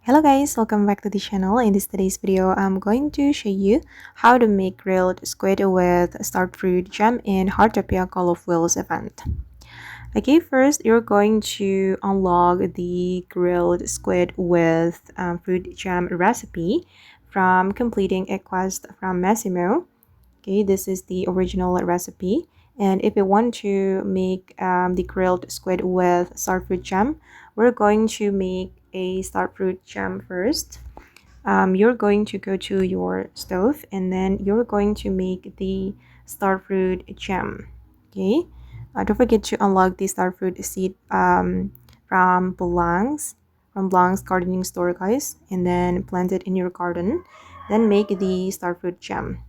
Hello guys, welcome back to the channel. In today's video, I'm going to show you how to make grilled squid with Starfruit Jam in Heartopia Call of Wheels event. Okay, first you're going to unlock the grilled squid with fruit jam recipe from completing a quest from Massimo. Okay, this is the original recipe. And if you want to make the grilled squid with starfruit jam, we're going to make a starfruit jam first. You're going to go to your stove and then you're going to make the starfruit jam. Okay, don't forget to unlock the starfruit seed from Blang's gardening store, guys, and then plant it in your garden. Then make the starfruit jam.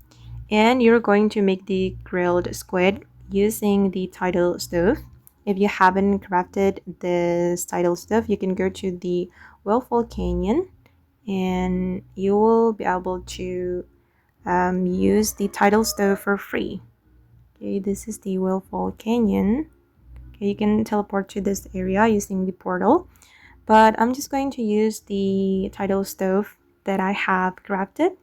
And you're going to make the grilled squid using the tidal stove. If you haven't crafted this tidal stove, you can go to the Willful Canyon and you will be able to use the tidal stove for free. Okay, this is the Willful Canyon. Okay, you can teleport to this area using the portal, but I'm just going to use the tidal stove that I have crafted.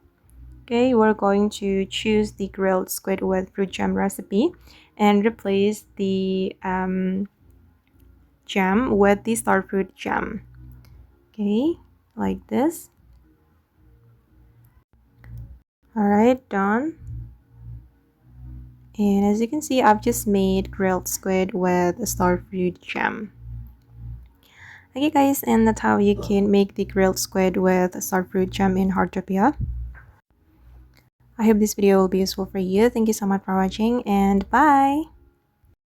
Okay, we're going to choose the grilled squid with fruit jam recipe and replace the jam with the starfruit jam. Okay, like this. Alright, done. And as you can see, I've just made grilled squid with a starfruit jam. Okay guys, and that's how you can make the grilled squid with starfruit jam in Heartopia. I hope this video will be useful for you. Thank you so much for watching and bye!